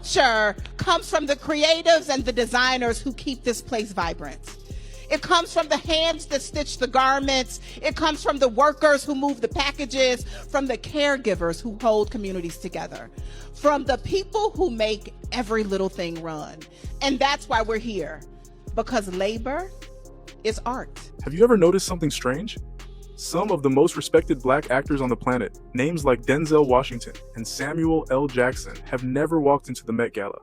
culture comes from the creatives and the designers who keep this place vibrant. It comes from the hands that stitch the garments. It comes from the workers who move the packages, from the caregivers who hold communities together, from the people who make every little thing run. And that's why we're here, because labor is art. Have you ever noticed something strange? Some of the most respected Black actors on the planet, names like Denzel Washington and Samuel L. Jackson, have never walked into the Met Gala.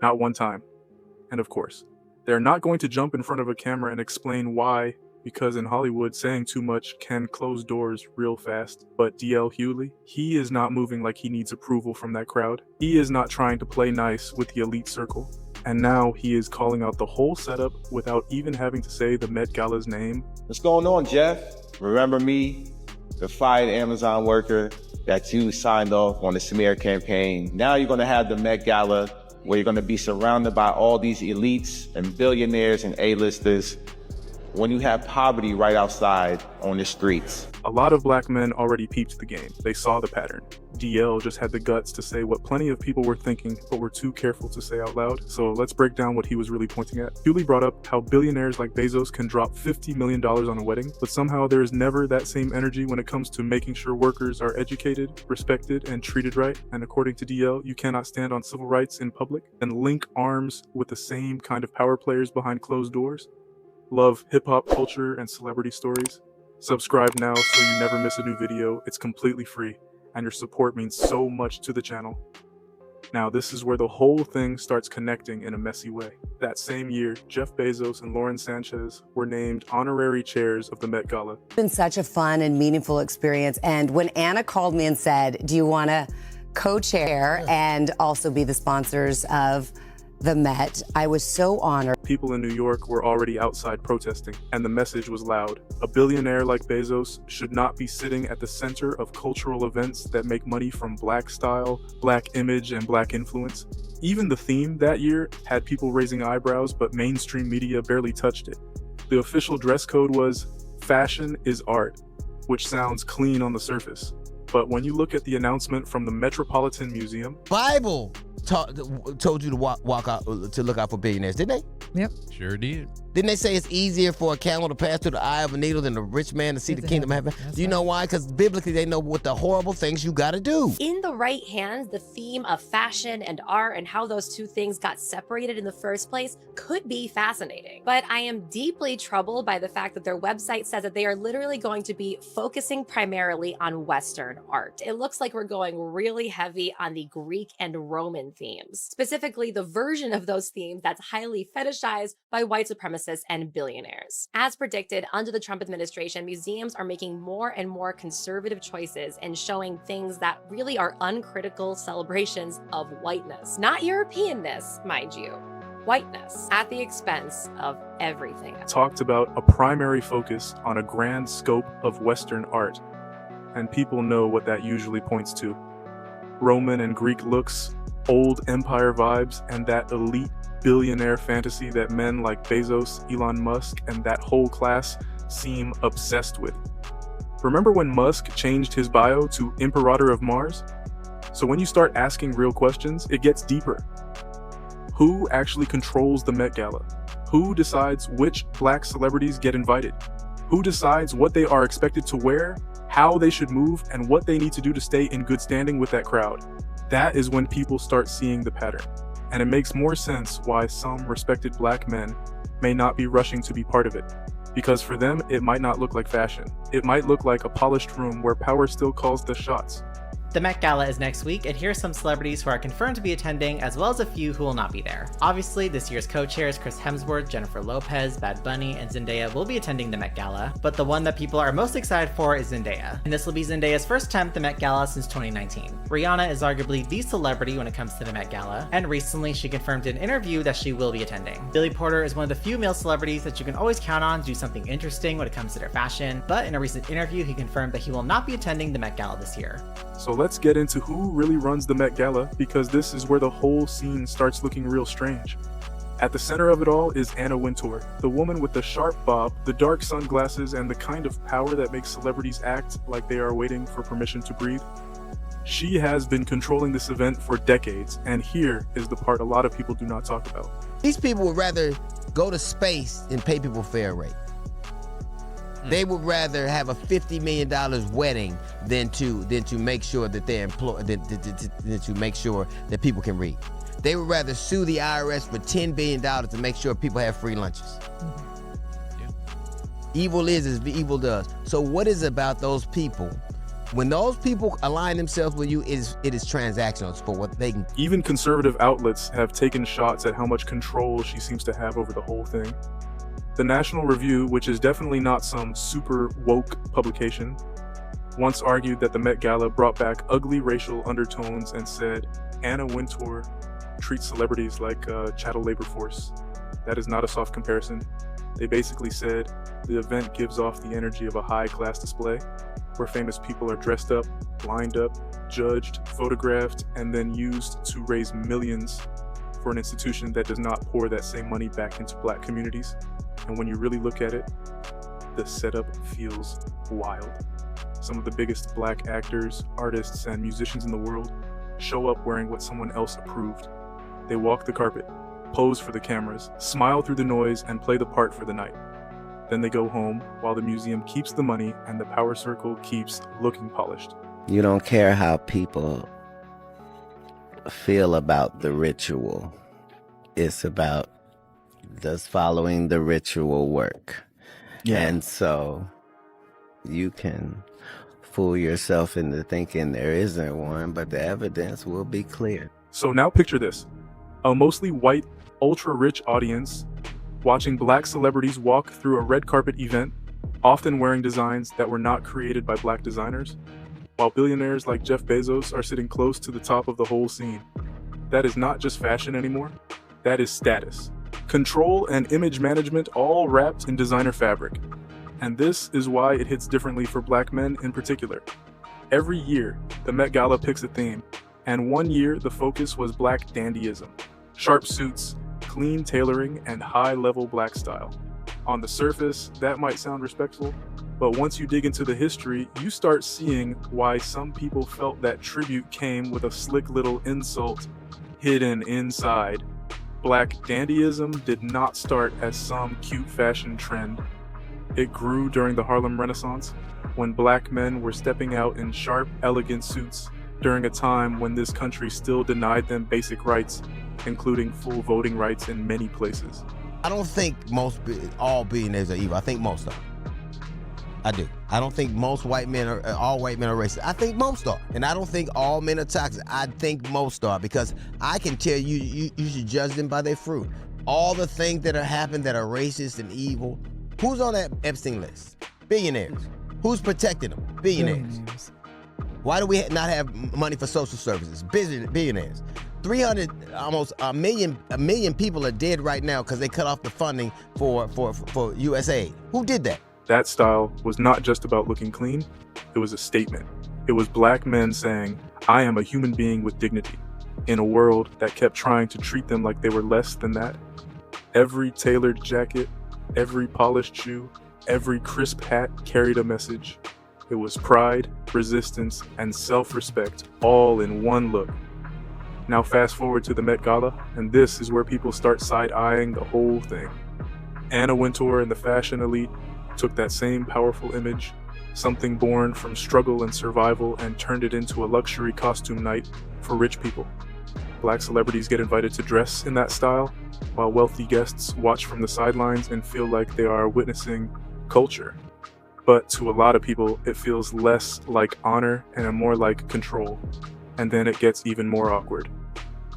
Not one time. And of course, they're not going to jump in front of a camera and explain why, because in Hollywood, saying too much can close doors real fast. But DL Hughley, he is not moving like he needs approval from that crowd. He is not trying to play nice with the elite circle. And now he is calling out the whole setup without even having to say the Met Gala's name. What's going on, Jeff? Remember me, the fired Amazon worker that you signed off on the smear campaign? Now you're gonna have the Met Gala, where you're gonna be surrounded by all these elites and billionaires and A-listers, when you have poverty right outside on the streets. A lot of Black men already peeped the game. They saw the pattern. DL just had the guts to say what plenty of people were thinking, but were too careful to say out loud. So let's break down what he was really pointing at. Hughley brought up how billionaires like Bezos can drop $50 million on a wedding, but somehow there is never that same energy when it comes to making sure workers are educated, respected, and treated right. And according to DL, you cannot stand on civil rights in public and link arms with the same kind of power players behind closed doors. Love hip-hop culture and celebrity stories? Subscribe now so you never miss a new video. It's completely free, and your support means so much to the channel. Now, this is where the whole thing starts connecting in a messy way. That same year, Jeff Bezos and Lauren Sanchez were named honorary chairs of the Met Gala. It's been such a fun and meaningful experience, and when Anna called me and said, do you want to co-chair and also be the sponsors of the Met, I was so honored. People in New York were already outside protesting, and the message was loud. A billionaire like Bezos should not be sitting at the center of cultural events that make money from Black style, Black image, and Black influence. Even the theme that year had people raising eyebrows, but mainstream media barely touched it. The official dress code was, "Fashion is art," which sounds clean on the surface. But when you look at the announcement from the Metropolitan Museum, Bible told you to walk out, to look out for billionaires, didn't they? Yep. Sure did. Didn't they say it's easier for a camel to pass through the eye of a needle than a rich man to see the kingdom of heaven? Do you know why? Because biblically they know what the horrible things you gotta do. In the right hands, the theme of fashion and art and how those two things got separated in the first place could be fascinating. But I am deeply troubled by the fact that their website says that they are literally going to be focusing primarily on Western art. It looks like we're going really heavy on the Greek and Roman themes, specifically the version of those themes that's highly fetishized by white supremacists and billionaires. As predicted, under the Trump administration, museums are making more and more conservative choices and showing things that really are uncritical celebrations of whiteness. Not Europeanness, mind you. Whiteness at the expense of everything else. Talked about a primary focus on a grand scope of Western art, and people know what that usually points to. Roman and Greek looks, old empire vibes, and that elite billionaire fantasy that men like Bezos, Elon Musk, and that whole class seem obsessed with. Remember when Musk changed his bio to Imperator of Mars? So when you start asking real questions, it gets deeper. Who actually controls the Met Gala? Who decides which Black celebrities get invited? Who decides what they are expected to wear, how they should move, and what they need to do to stay in good standing with that crowd? That is when people start seeing the pattern. And it makes more sense why some respected Black men may not be rushing to be part of it. Because for them, it might not look like fashion. It might look like a polished room where power still calls the shots. The Met Gala is next week, and here are some celebrities who are confirmed to be attending, as well as a few who will not be there. Obviously, this year's co-chairs Chris Hemsworth, Jennifer Lopez, Bad Bunny, and Zendaya will be attending the Met Gala, but the one that people are most excited for is Zendaya. And this will be Zendaya's first attempt at the Met Gala since 2019. Rihanna is arguably the celebrity when it comes to the Met Gala, and recently she confirmed in an interview that she will be attending. Billy Porter is one of the few male celebrities that you can always count on to do something interesting when it comes to their fashion, but in a recent interview he confirmed that he will not be attending the Met Gala this year. So let's get into who really runs the Met Gala, because this is where the whole scene starts looking real strange. At the center of it all is Anna Wintour, the woman with the sharp bob, the dark sunglasses, and the kind of power that makes celebrities act like they are waiting for permission to breathe. She has been controlling this event for decades, and here is the part a lot of people do not talk about. These people would rather go to space and pay people fair rate. They would rather have a $50 million wedding than to make sure that they're employed, than to make sure that people can read. They would rather sue the IRS for $10 billion to make sure people have free lunches. Evil is as evil does. So what is about those people? When those people align themselves with you, it is transactional for what they can. Even conservative outlets have taken shots at how much control she seems to have over the whole thing. The National Review, which is definitely not some super woke publication, once argued that the Met Gala brought back ugly racial undertones and said Anna Wintour treats celebrities like chattel labor force. That is not a soft comparison. They basically said the event gives off the energy of a high-class display where famous people are dressed up, lined up, judged, photographed, and then used to raise millions for an institution that does not pour that same money back into black communities. And when you really look at it, the setup feels wild. Some of the biggest black actors, artists, and musicians in the world show up wearing what someone else approved. They walk the carpet, pose for the cameras, smile through the noise, and play the part for the night. Then they go home while the museum keeps the money and the power circle keeps looking polished. You don't care how people feel about the ritual. It's about does following the ritual work. Yeah. And so you can fool yourself into thinking there isn't one, but the evidence will be clear. So now picture this. A mostly white, ultra-rich audience watching black celebrities walk through a red carpet event, often wearing designs that were not created by black designers, while billionaires like Jeff Bezos are sitting close to the top of the whole scene. That is not just fashion anymore, that is status. Control and image management all wrapped in designer fabric. And this is why it hits differently for black men in particular. Every year, the Met Gala picks a theme, and one year the focus was black dandyism. Sharp suits, clean tailoring, and high-level black style. On the surface, that might sound respectful, but once you dig into the history, you start seeing why some people felt that tribute came with a slick little insult hidden inside. Black dandyism did not start as some cute fashion trend. It grew during the Harlem Renaissance, when black men were stepping out in sharp, elegant suits during a time when this country still denied them basic rights, including full voting rights in many places. I don't think all billionaires are evil. I think most are. I do. I don't think all white men are racist. I think most are. And I don't think all men are toxic. I think most are, because I can tell you should judge them by their fruit. All the things that are happening that are racist and evil, who's on that Epstein list? Billionaires. Who's protecting them? Billionaires. Why do we not have money for social services? Billionaires. Almost a million people are dead right now because they cut off the funding for USAID. Who did that? That style was not just about looking clean, it was a statement. It was black men saying, I am a human being with dignity, in a world that kept trying to treat them like they were less than that. Every tailored jacket, every polished shoe, every crisp hat carried a message. It was pride, resistance, and self-respect all in one look. Now fast forward to the Met Gala, and this is where people start side-eyeing the whole thing. Anna Wintour and the fashion elite took that same powerful image, something born from struggle and survival, and turned it into a luxury costume night for rich people. Black celebrities get invited to dress in that style, while wealthy guests watch from the sidelines and feel like they are witnessing culture. But to a lot of people, it feels less like honor and more like control. And then it gets even more awkward.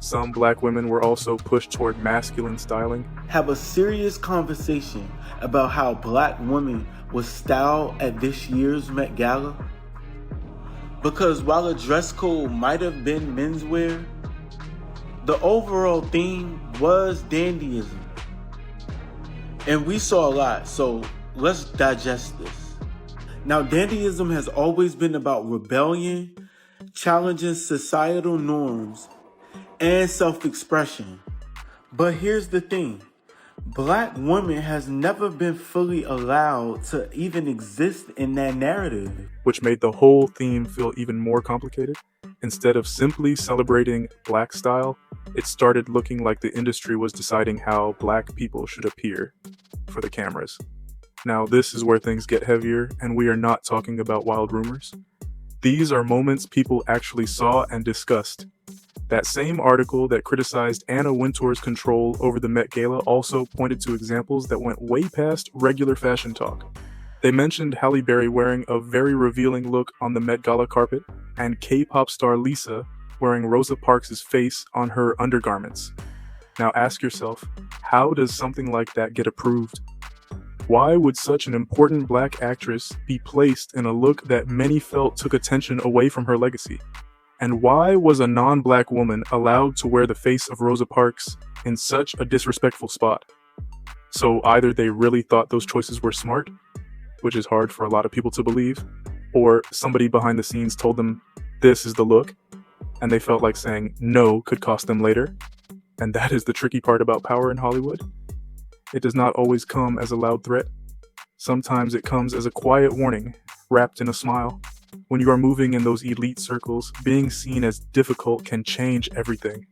Some black women were also pushed toward masculine styling. Have a serious conversation about how black women was styled at this year's Met Gala. Because while a dress code might have been menswear, the overall theme was dandyism. And we saw a lot, so let's digest this. Now, dandyism has always been about rebellion, challenging societal norms, and self-expression. But here's the thing. Black women has never been fully allowed to even exist in that narrative. Which made the whole theme feel even more complicated. Instead of simply celebrating Black style, it started looking like the industry was deciding how Black people should appear for the cameras. Now, this is where things get heavier, and we are not talking about wild rumors. These are moments people actually saw and discussed. That same article that criticized Anna Wintour's control over the Met Gala also pointed to examples that went way past regular fashion talk. They mentioned Halle Berry wearing a very revealing look on the Met Gala carpet, and K-pop star Lisa wearing Rosa Parks' face on her undergarments. Now ask yourself, how does something like that get approved? Why would such an important Black actress be placed in a look that many felt took attention away from her legacy? And why was a non-Black woman allowed to wear the face of Rosa Parks in such a disrespectful spot? So either they really thought those choices were smart, which is hard for a lot of people to believe, or somebody behind the scenes told them this is the look, and they felt like saying no could cost them later. And that is the tricky part about power in Hollywood. It does not always come as a loud threat. Sometimes it comes as a quiet warning, wrapped in a smile. When you are moving in those elite circles, being seen as difficult can change everything.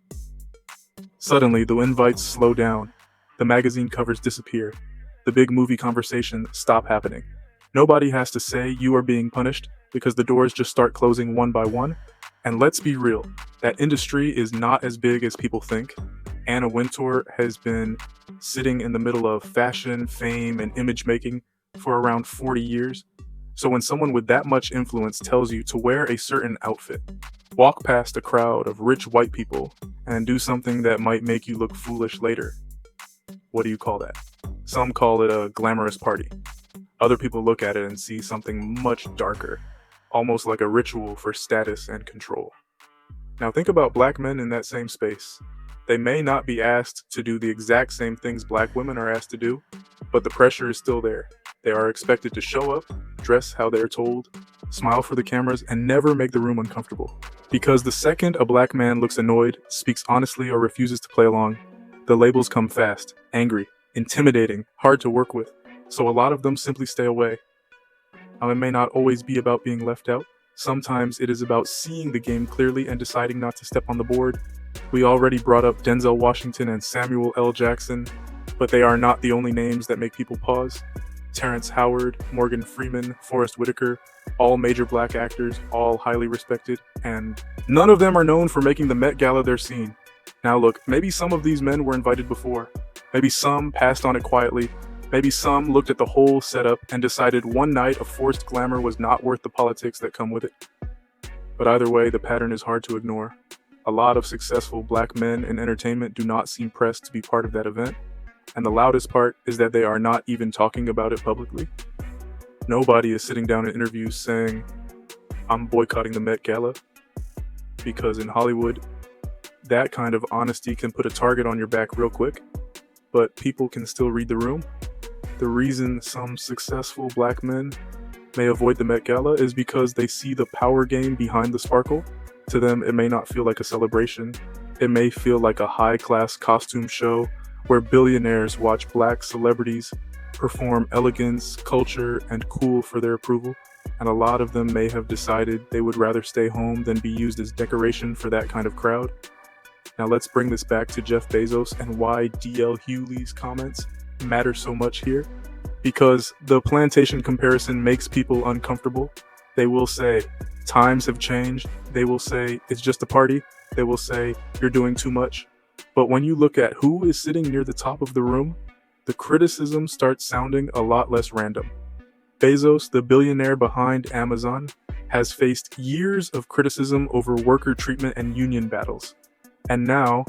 Suddenly, the invites slow down. The magazine covers disappear. The big movie conversations stop happening. Nobody has to say you are being punished because the doors just start closing one by one. And let's be real, that industry is not as big as people think. Anna Wintour has been sitting in the middle of fashion, fame, and image making for around 40 years. So when someone with that much influence tells you to wear a certain outfit, walk past a crowd of rich white people, and do something that might make you look foolish later, what do you call that? Some call it a glamorous party. Other people look at it and see something much darker, almost like a ritual for status and control. Now think about Black men in that same space. They may not be asked to do the exact same things Black women are asked to do, but the pressure is still there. They are expected to show up, dress how they're told, smile for the cameras, and never make the room uncomfortable. Because the second a Black man looks annoyed, speaks honestly, or refuses to play along, the labels come fast, angry, intimidating, hard to work with. So a lot of them simply stay away. Now, it may not always be about being left out. Sometimes it is about seeing the game clearly and deciding not to step on the board. We already brought up Denzel Washington and Samuel L. Jackson, but they are not the only names that make people pause. Terrence Howard, Morgan Freeman, Forrest Whitaker, all major Black actors, all highly respected, and none of them are known for making the Met Gala their scene. Now look, maybe some of these men were invited before. Maybe some passed on it quietly. Maybe some looked at the whole setup and decided one night of forced glamour was not worth the politics that come with it. But either way, the pattern is hard to ignore. A lot of successful Black men in entertainment do not seem pressed to be part of that event. And the loudest part is that they are not even talking about it publicly. Nobody is sitting down in interviews saying, I'm boycotting the Met Gala. Because in Hollywood, that kind of honesty can put a target on your back real quick, but people can still read the room. The reason some successful Black men may avoid the Met Gala is because they see the power game behind the sparkle. To them, it may not feel like a celebration. It may feel like a high-class costume show where billionaires watch Black celebrities perform elegance, culture, and cool for their approval. And a lot of them may have decided they would rather stay home than be used as decoration for that kind of crowd. Now let's bring this back to Jeff Bezos and why D.L. Hughley's comments matter so much here. Because the plantation comparison makes people uncomfortable. They will say, times have changed. They will say, it's just a party. They will say, you're doing too much. But when you look at who is sitting near the top of the room, the criticism starts sounding a lot less random. Bezos, the billionaire behind Amazon, has faced years of criticism over worker treatment and union battles. And now,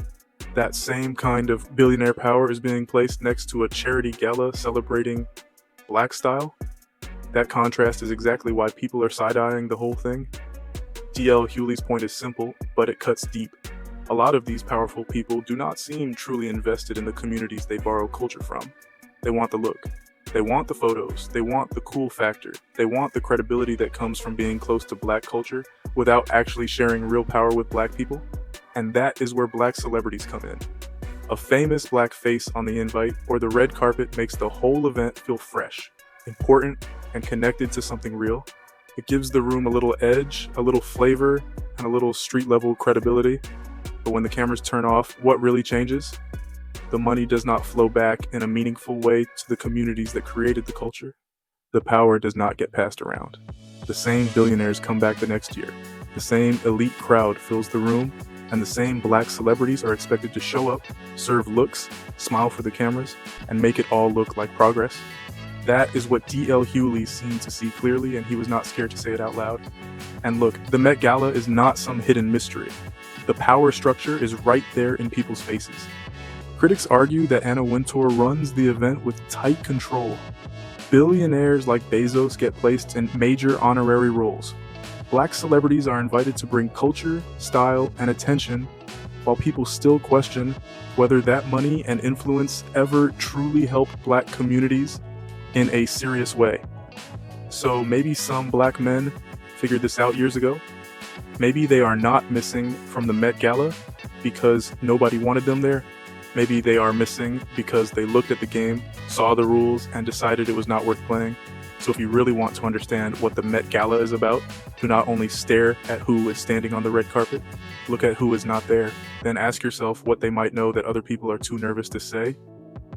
that same kind of billionaire power is being placed next to a charity gala celebrating Black style. That contrast is exactly why people are side-eyeing the whole thing. D.L. Hughley's point is simple, but it cuts deep. A lot of these powerful people do not seem truly invested in the communities they borrow culture from. They want the look. They want the photos. They want the cool factor. They want the credibility that comes from being close to Black culture without actually sharing real power with Black people. And that is where Black celebrities come in. A famous Black face on the invite or the red carpet makes the whole event feel fresh, important, and connected to something real. It gives the room a little edge, a little flavor, and a little street-level credibility. But when the cameras turn off, what really changes? The money does not flow back in a meaningful way to the communities that created the culture. The power does not get passed around. The same billionaires come back the next year. The same elite crowd fills the room, and the same black celebrities are expected to show up, serve looks, smile for the cameras, and make it all look like progress. That is what D.L. Hughley seemed to see clearly, and he was not scared to say it out loud. And look, the Met Gala is not some hidden mystery. The power structure is right there in people's faces. Critics argue that Anna Wintour runs the event with tight control. Billionaires like Bezos get placed in major honorary roles. Black celebrities are invited to bring culture, style, and attention, while people still question whether that money and influence ever truly help black communities in a serious way. So maybe some black men figured this out years ago. Maybe they are not missing from the Met Gala because nobody wanted them there. Maybe they are missing because they looked at the game, saw the rules, and decided it was not worth playing. So if you really want to understand what the Met Gala is about, do not only stare at who is standing on the red carpet, look at who is not there, then ask yourself what they might know that other people are too nervous to say.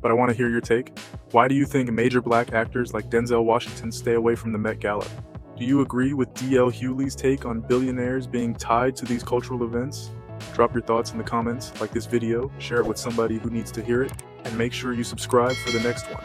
But I want to hear your take. Why do you think major black actors like Denzel Washington stay away from the Met Gala? Do you agree with D.L. Hughley's take on billionaires being tied to these cultural events? Drop your thoughts in the comments, like this video, share it with somebody who needs to hear it, and make sure you subscribe for the next one.